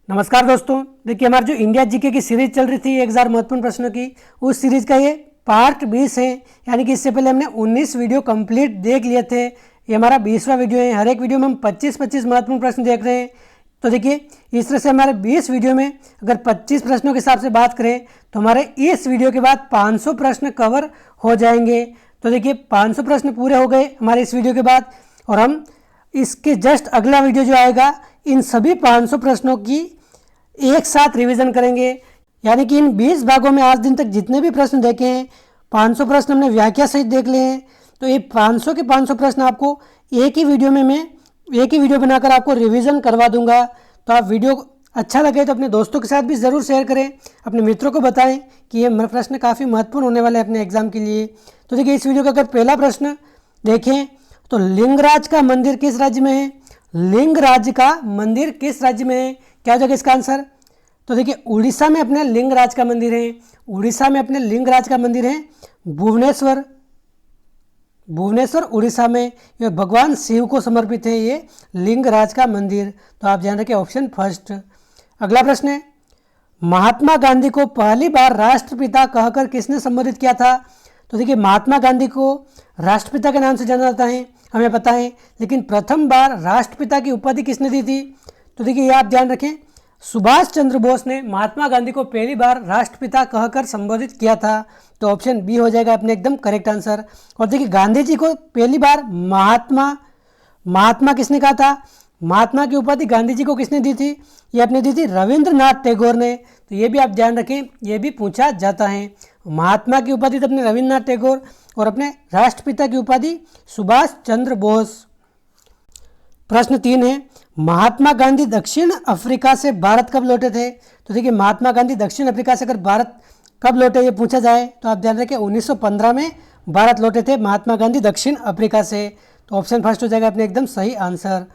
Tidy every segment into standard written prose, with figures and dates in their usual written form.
नमस्कार दोस्तों, देखिए हमारी जो इंडिया जीके की सीरीज चल रही थी 1000 महत्वपूर्ण प्रश्नों की, उस सीरीज का ये पार्ट 20 है। यानी कि इससे पहले हमने 19 वीडियो कंप्लीट देख लिए थे। ये हमारा 20वां वीडियो है। हर एक वीडियो में हम 25-25 महत्वपूर्ण प्रश्न देख रहे हैं। तो देखिए इस तरह से हमारे 20 वीडियो में अगर 25 प्रश्नों के हिसाब से बात करें तो हमारे इस वीडियो के बाद 500 प्रश्न कवर हो जाएंगे। तो देखिए 500 प्रश्न पूरे हो गए हमारे इस वीडियो के बाद, और हम इसके जस्ट अगला वीडियो जो आएगा इन सभी 500 प्रश्नों की एक साथ रिवीजन करेंगे। यानी कि इन 20 भागों में आज दिन तक जितने भी प्रश्न देखे हैं 500 प्रश्न हमने व्याख्या सहित देख लिए हैं। तो ये 500 के 500 प्रश्न आपको एक ही वीडियो में मैं एक ही वीडियो बनाकर आपको रिवीजन करवा दूंगा। तो आप वीडियो अच्छा लगे तो अपने दोस्तों के साथ भी ज़रूर शेयर करें, अपने मित्रों को बताएं कि ये प्रश्न काफ़ी महत्वपूर्ण होने वाले हैं अपने एग्जाम के लिए। तो देखिए इस वीडियो का अगर पहला प्रश्न देखें तो लिंगराज का मंदिर किस राज्य में है? लिंगराज का मंदिर किस राज्य में है? क्या हो जाएगा इसका आंसर? तो देखिए उड़ीसा में अपने लिंगराज का मंदिर है। उड़ीसा में अपने लिंगराज का मंदिर है भुवनेश्वर। भुवनेश्वर उड़ीसा में ये भगवान शिव को समर्पित है ये लिंगराज का मंदिर। तो आप ध्यान रखें ऑप्शन फर्स्ट। अगला प्रश्न है, महात्मा गांधी को पहली बार राष्ट्रपिता कहकर किसने संबोधित किया था? तो देखिए महात्मा गांधी को राष्ट्रपिता के नाम से जाना जाता है, हमें पता है, लेकिन प्रथम बार राष्ट्रपिता की उपाधि किसने दी थी? तो देखिए ये आप ध्यान रखें, सुभाष चंद्र बोस ने महात्मा गांधी को पहली बार राष्ट्रपिता कहकर संबोधित किया था। तो ऑप्शन बी हो जाएगा अपने एकदम करेक्ट आंसर। और देखिए गांधी जी को पहली बार महात्मा किसने कहा था? महात्मा की उपाधि गांधी जी को किसने दी थी? ये अपने दी थी रविंद्रनाथ टैगोर ने। तो ये भी आप ध्यान रखें, ये भी पूछा जाता है। महात्मा की उपाधि तो अपने रविंद्रनाथ टैगोर और अपने राष्ट्रपिता की उपाधि सुभाष चंद्र बोस। प्रश्न 3 है, महात्मा गांधी दक्षिण अफ्रीका से भारत कब लौटे थे? तो देखिए महात्मा गांधी दक्षिण अफ्रीका से अगर भारत कब लौटे ये पूछा जाए तो आप ध्यान रखें 1915 में भारत लौटे थे महात्मा गांधी दक्षिण अफ्रीका से। तो ऑप्शन फर्स्ट हो जाएगा अपने एकदम सही आंसर।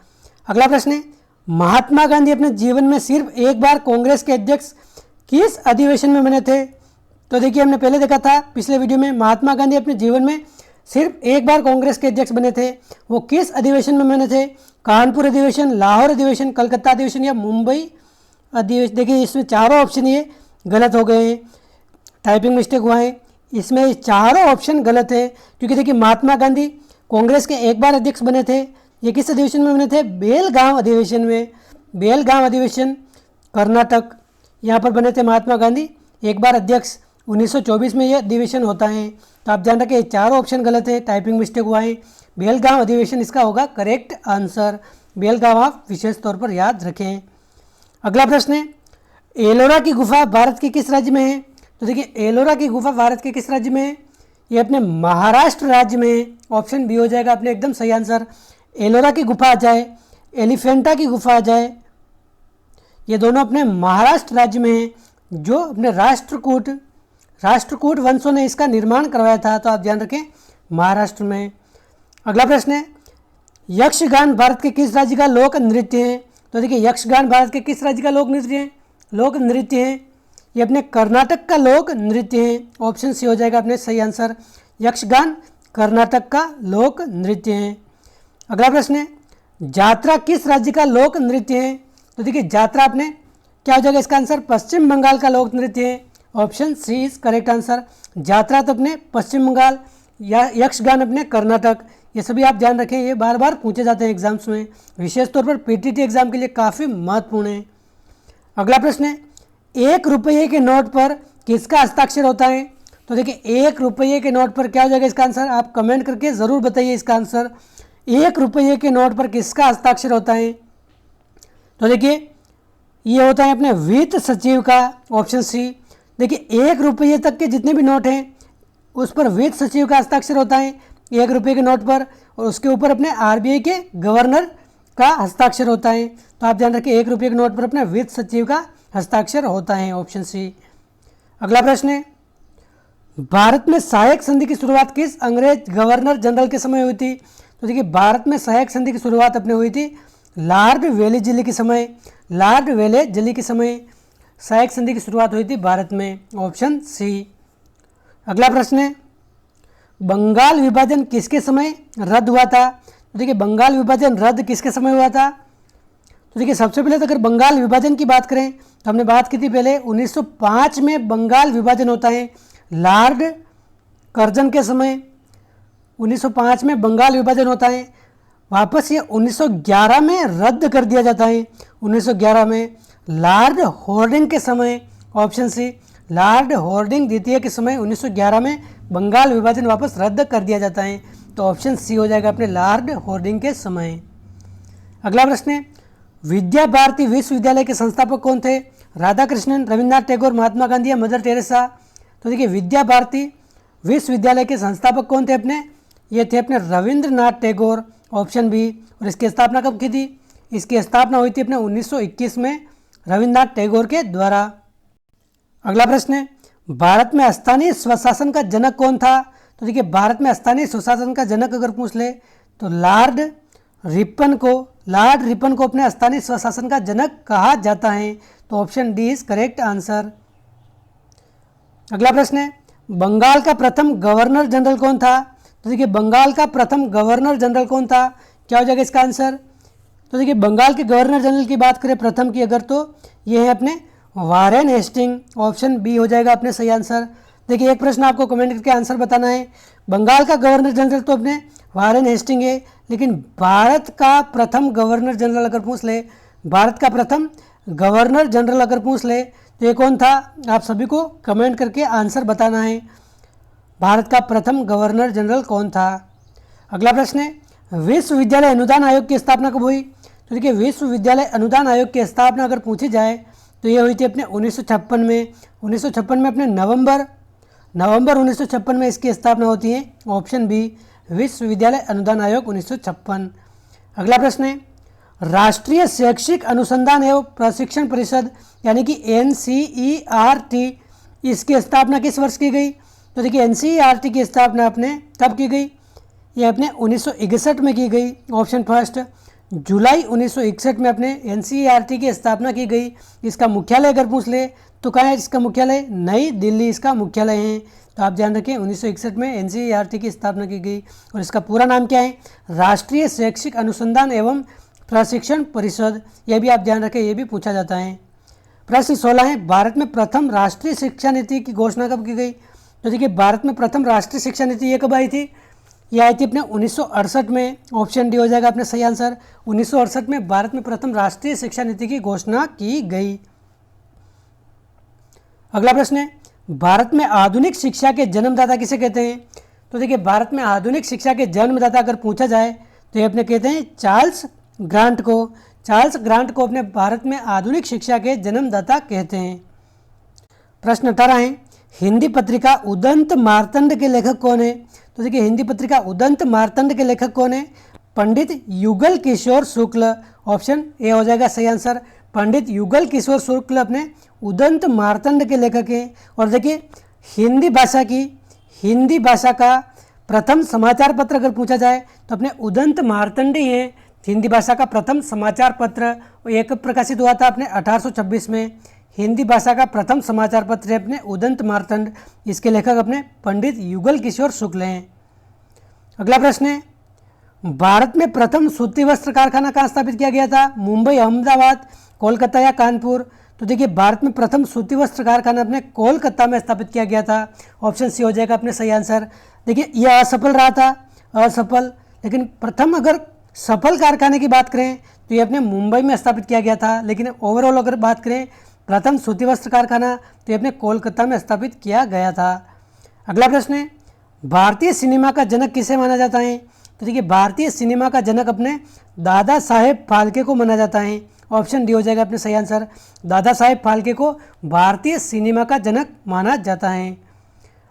अगला प्रश्न है, महात्मा गांधी अपने जीवन में सिर्फ एक बार कांग्रेस के अध्यक्ष किस अधिवेशन में बने थे? तो देखिए हमने पहले देखा था पिछले वीडियो में, महात्मा गांधी अपने जीवन में सिर्फ एक बार कांग्रेस के अध्यक्ष बने थे। वो किस अधिवेशन में बने थे? कानपुर अधिवेशन, लाहौर अधिवेशन, कलकत्ता अधिवेशन या मुंबई अधिवेशन। देखिए इसमें चारों ऑप्शन ये गलत हो गए हैं, टाइपिंग मिस्टेक हुआ है। इसमें चारों ऑप्शन गलत है, क्योंकि देखिए महात्मा गांधी कांग्रेस के एक बार अध्यक्ष बने थे। ये किस अधिवेशन में बने थे? बेलगांव अधिवेशन में। बेलगांव अधिवेशन कर्नाटक, यहाँ पर बने थे महात्मा गांधी एक बार अध्यक्ष। 1924 में ये अधिवेशन होता है। तो आप ध्यान रखें चारों ऑप्शन गलत है, टाइपिंग मिस्टेक हुआ है। बेलगांव अधिवेशन इसका होगा करेक्ट आंसर। बेलगांव आप विशेष तौर पर याद रखें। अगला प्रश्न है, एलोरा की गुफा भारत के किस राज्य में है? तो देखिए एलोरा की गुफा भारत के किस राज्य में है? ये अपने महाराष्ट्र राज्य में है। ऑप्शन बी हो जाएगा अपने एकदम सही आंसर। एलोरा की गुफा आ जाए, एलिफेंटा की गुफा आ जाए, ये दोनों अपने महाराष्ट्र राज्य में है, जो अपने राष्ट्रकूट वंशों ने इसका निर्माण करवाया था। तो आप ध्यान रखें महाराष्ट्र में। अगला प्रश्न है, यक्षगान भारत के किस राज्य का लोक नृत्य है? तो देखिए यक्षगान भारत के किस राज्य का लोक नृत्य है? ये अपने कर्नाटक का लोक नृत्य है। ऑप्शन सी हो जाएगा अपने सही आंसर। यक्षगान कर्नाटक का लोक नृत्य है। अगला प्रश्न है, जात्रा किस राज्य का लोक नृत्य है? तो देखिए जात्रा अपने क्या हो जाएगा इसका आंसर? पश्चिम बंगाल का लोक नृत्य है। Option C is correct answer. Jatra तो अपने पश्चिम बंगाल, या यक्षगान अपने कर्नाटक। ये सभी आप ध्यान रखें, ये बार बार पूछे जाते हैं एग्जाम्स में, विशेष तौर पर पीटीटी एग्जाम के लिए काफ़ी महत्वपूर्ण है। अगला प्रश्न है, 1 रुपये के नोट पर किसका हस्ताक्षर होता है? तो देखिए 1 रुपये के नोट पर क्या हो जाएगा इसका आंसर? आप कमेंट करके ज़रूर बताइए इसका आंसर। 1 रुपये के नोट पर किसका हस्ताक्षर होता है? तो देखिए ये होता है अपने वित्त सचिव का। Option C. देखिए 1 रुपये तक के जितने भी नोट हैं उस पर वित्त सचिव का हस्ताक्षर होता है 1 रुपये के नोट पर, और उसके ऊपर अपने आरबीआई के गवर्नर का हस्ताक्षर होता है। तो आप ध्यान रखें 1 रुपये के नोट पर अपने वित्त सचिव का हस्ताक्षर होता है। Option C. अगला प्रश्न है, भारत में सहायक संधि की शुरुआत किस अंग्रेज गवर्नर जनरल के समय हुई थी? तो देखिए भारत में सहायक संधि की शुरुआत अपने हुई थी लॉर्ड वेलेस्ली के समय। लॉर्ड वेलेस्ली के समय सहायक संधि की शुरुआत हुई थी भारत में। Option C. अगला प्रश्न है, बंगाल विभाजन किसके समय रद्द हुआ था? तो देखिए बंगाल विभाजन रद्द किसके समय हुआ था? तो देखिए सबसे पहले तो अगर बंगाल विभाजन की बात करें तो हमने बात की थी पहले 1905 में बंगाल विभाजन होता है लॉर्ड कर्जन के समय। 1905 में बंगाल विभाजन होता है, वापस ये 1911 में रद्द कर दिया जाता है। 1911 में लॉर्ड हॉर्डिंग के समय, ऑप्शन सी, लॉर्ड हॉर्डिंग द्वितीय के समय 1911 में बंगाल विभाजन वापस रद्द कर दिया जाता है। तो ऑप्शन सी हो जाएगा अपने लॉर्ड हॉर्डिंग के समय। अगला प्रश्न है, विद्या भारती विश्वविद्यालय के संस्थापक कौन थे? राधा कृष्णन, रविन्द्रनाथ टैगोर, महात्मा गांधी या मदर टेरेसा? तो देखिए विद्या भारती विश्वविद्यालय के संस्थापक कौन थे अपने? ये थे अपने रविंद्रनाथ टैगोर, ऑप्शन बी। और इसकी स्थापना कब की थी? इसकी स्थापना हुई थी अपने 1921 में रविंद्रनाथ टैगोर के द्वारा। अगला प्रश्न है, भारत में स्थानीय स्वशासन का जनक कौन था? तो देखिए भारत में स्थानीय स्वशासन का जनक अगर पूछ ले तो लॉर्ड रिपन को अपने स्थानीय स्वशासन का जनक कहा जाता है। तो option D is correct answer. अगला प्रश्न है, बंगाल का प्रथम गवर्नर जनरल कौन था? तो देखिए बंगाल का प्रथम गवर्नर जनरल कौन था? क्या हो जाएगा इसका आंसर? तो देखिए बंगाल के गवर्नर जनरल की बात करें प्रथम की अगर, तो ये है अपने वारेन हेस्टिंग, ऑप्शन बी हो जाएगा अपने सही आंसर। देखिए एक प्रश्न आपको कमेंट करके आंसर बताना है। बंगाल का गवर्नर जनरल तो अपने वारेन हेस्टिंग है, लेकिन भारत का प्रथम गवर्नर जनरल अगर पूछ ले, भारत का प्रथम गवर्नर जनरल अगर पूछ ले तो ये कौन था? आप सभी को कमेंट करके आंसर बताना है, भारत का प्रथम गवर्नर जनरल कौन था। अगला प्रश्न है, विश्वविद्यालय अनुदान आयोग की स्थापना कब हुई? तो देखिए विश्वविद्यालय अनुदान आयोग की स्थापना अगर पूछी जाए तो ये हुई थी अपने 1956 में। 1956 में अपने नवंबर 1956 में इसकी स्थापना होती है, ऑप्शन बी, विश्वविद्यालय अनुदान आयोग 1956। अगला प्रश्न है, राष्ट्रीय शैक्षिक अनुसंधान एवं प्रशिक्षण परिषद यानी कि NCERT, इसकी स्थापना किस वर्ष की गई? तो देखिए NCERT की स्थापना अपने कब की गई? ये अपने 1961 में की गई, ऑप्शन फर्स्ट, जुलाई 1961 में अपने NCERT की स्थापना की गई। इसका मुख्यालय अगर पूछ ले तो कहाँ है इसका मुख्यालय? नई दिल्ली इसका मुख्यालय है। तो आप ध्यान रखें 1961 में NCERT की स्थापना की गई और इसका पूरा नाम क्या है? राष्ट्रीय शैक्षिक अनुसंधान एवं प्रशिक्षण परिषद। यह भी आप ध्यान रखें, यह भी पूछा जाता है। प्रश्न 16 है, भारत में प्रथम राष्ट्रीय शिक्षा नीति की घोषणा कब की गई? तो देखिए भारत में प्रथम राष्ट्रीय शिक्षा नीति ये कब आई थी? ये आई थी अपने 1968 में, ऑप्शन डी हो जाएगा अपने सही आंसर। 1968 में भारत में प्रथम राष्ट्रीय शिक्षा नीति की घोषणा की गई। अगला प्रश्न है, भारत में आधुनिक शिक्षा के जन्मदाता किसे कहते हैं? तो देखिए भारत में आधुनिक शिक्षा के जन्मदाता अगर पूछा जाए तो ये अपने कहते हैं चार्ल्स ग्रांट को। चार्ल्स ग्रांट को अपने भारत में आधुनिक शिक्षा के जन्मदाता कहते हैं। प्रश्न 18 है, हिंदी पत्रिका उदंत मार्तंड के लेखक कौन है? तो देखिए हिंदी पत्रिका उदंत मार्तंड के लेखक कौन है? पंडित युगल किशोर शुक्ल, ऑप्शन ए हो जाएगा सही आंसर। पंडित युगल किशोर शुक्ल अपने उदंत मार्तंड के लेखक हैं। और देखिए हिंदी भाषा का प्रथम समाचार पत्र अगर पूछा जाए तो अपने उदंत मार्तंड ही हैं। हिंदी भाषा का प्रथम समाचार पत्र एक प्रकाशित हुआ था अपने 1826 में। हिंदी भाषा का प्रथम समाचार पत्र है अपने उदंत मार्तंड, इसके लेखक अपने पंडित युगल किशोर शुक्ल हैं। अगला प्रश्न है, भारत में प्रथम सूती वस्त्र कारखाना कहाँ स्थापित किया गया था? मुंबई, अहमदाबाद, कोलकाता या कानपुर? तो देखिए भारत में प्रथम सूती वस्त्र कारखाना अपने कोलकाता में स्थापित किया गया था, ऑप्शन सी हो जाएगा अपने सही आंसर। देखिए यह असफल रहा था, असफल, लेकिन प्रथम अगर सफल कारखाने की बात करें तो ये अपने मुंबई में स्थापित किया गया था, लेकिन ओवरऑल अगर बात करें प्रथम सूती वस्त्र कारखाना तो ये अपने कोलकाता में स्थापित किया गया था। अगला प्रश्न है, भारतीय सिनेमा का जनक किसे माना जाता है? तो देखिए भारतीय सिनेमा का जनक अपने दादा साहेब फाल्के को माना जाता है, ऑप्शन डी हो जाएगा अपने सही आंसर। दादा साहेब फाल्के को भारतीय सिनेमा का जनक माना जाता है।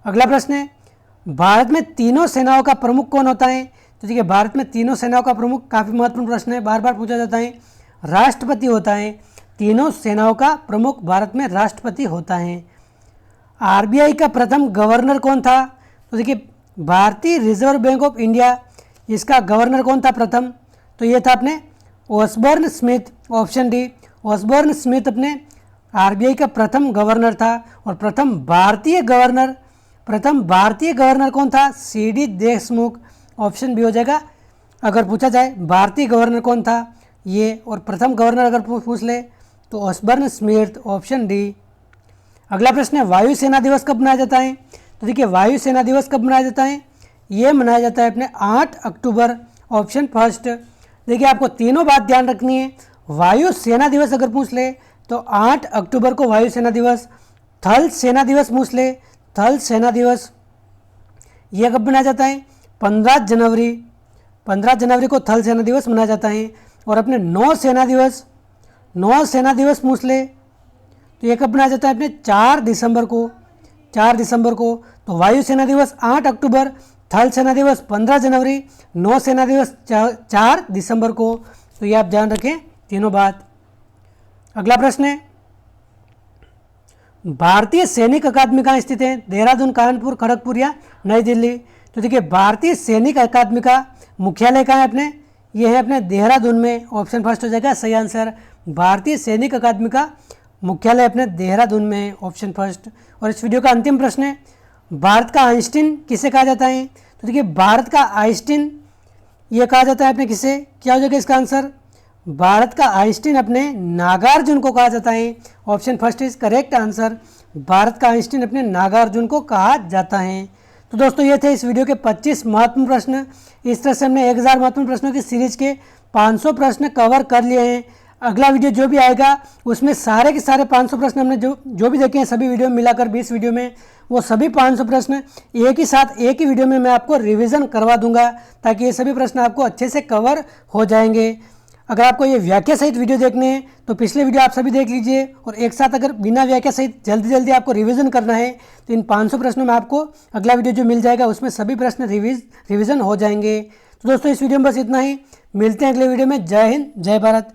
अगला प्रश्न है, भारत में तीनों सेनाओं का प्रमुख कौन होता है? तो देखिए भारत में तीनों सेनाओं का प्रमुख काफ़ी महत्वपूर्ण प्रश्न है, बार बार पूछा जाता है। राष्ट्रपति होता है, तीनों सेनाओं का प्रमुख भारत में राष्ट्रपति होता है। आरबीआई का प्रथम गवर्नर कौन था? तो देखिए भारतीय रिजर्व बैंक ऑफ इंडिया, इसका गवर्नर कौन था प्रथम? तो ये था अपने Osborne Smith, option D. Osborne Smith अपने आरबीआई का प्रथम गवर्नर था। और प्रथम भारतीय गवर्नर कौन था? सीडी देशमुख, ऑप्शन बी हो जाएगा। अगर पूछा जाए भारतीय गवर्नर कौन था ये, और प्रथम गवर्नर अगर पूछ ले तो ऑसबर्न स्मिथ, ऑप्शन डी। अगला प्रश्न है वायुसेना दिवस कब मनाया जाता है? तो देखिए वायुसेना दिवस कब मनाया जाता है? ये मनाया जाता है अपने 8 अक्टूबर, ऑप्शन फर्स्ट। देखिए आपको तीनों बात ध्यान रखनी है। वायुसेना दिवस अगर पूछ ले तो 8 अक्टूबर को वायुसेना दिवस। थल सेना दिवस पूछ ले, थल सेना दिवस ये कब मनाया जाता है? 15 जनवरी। 15 जनवरी को थल सेना दिवस मनाया जाता है। और अपने नौसेना दिवस, नौसेना दिवस पूछ ले तो ये कब मनाया जाता है? अपने 4 दिसंबर को, 4 दिसंबर को। तो वायुसेना दिवस 8 अक्टूबर, थल सेना दिवस 15 जनवरी, नौसेना दिवस 4 दिसंबर को। तो ये आप ध्यान रखें तीनों बात। अगला प्रश्न है भारतीय सैनिक अकादमी कहाँ स्थित है? देहरादून, कानपुर, खड़गपुर या नई दिल्ली? तो देखिए भारतीय सैनिक अकादमी का मुख्यालय कहाँ है अपने? ये है अपने देहरादून में, ऑप्शन फर्स्ट हो जाएगा सही आंसर। भारतीय सैनिक अकादमी का मुख्यालय अपने देहरादून में, ऑप्शन फर्स्ट। और इस वीडियो का अंतिम प्रश्न है भारत का आइंस्टीन किसे कहा जाता है? तो देखिए भारत का आइंस्टीन ये कहा जाता है अपने किसे? क्या हो जाएगा इसका आंसर? भारत का आइंस्टीन अपने नागार्जुन को कहा जाता है, option first is correct answer. Bharat का आइंस्टीन अपने नागार्जुन को कहा जाता है। तो दोस्तों ये थे इस वीडियो के 25 महत्वपूर्ण प्रश्न। इस तरह से हमने 1000 महत्वपूर्ण प्रश्नों की सीरीज के 500 प्रश्न कवर कर लिए हैं। अगला वीडियो जो भी आएगा उसमें सारे के सारे 500 प्रश्न हमने जो भी देखे हैं सभी वीडियो में मिलाकर 20 वीडियो में, वो सभी 500 प्रश्न एक ही साथ एक ही वीडियो में मैं आपको रिवीजन करवा दूंगा, ताकि ये सभी प्रश्न आपको अच्छे से कवर हो जाएंगे। अगर आपको ये व्याख्या सहित वीडियो देखने हैं तो पिछले वीडियो आप सभी देख लीजिए, और एक साथ अगर बिना व्याख्या सहित जल्दी जल्दी आपको रिवीजन करना है तो इन 500 प्रश्नों में आपको अगला वीडियो जो मिल जाएगा उसमें सभी प्रश्न रिवीजन हो जाएंगे। तो दोस्तों इस वीडियो में बस इतना ही, मिलते हैं अगले वीडियो में। जय हिंद, जय भारत।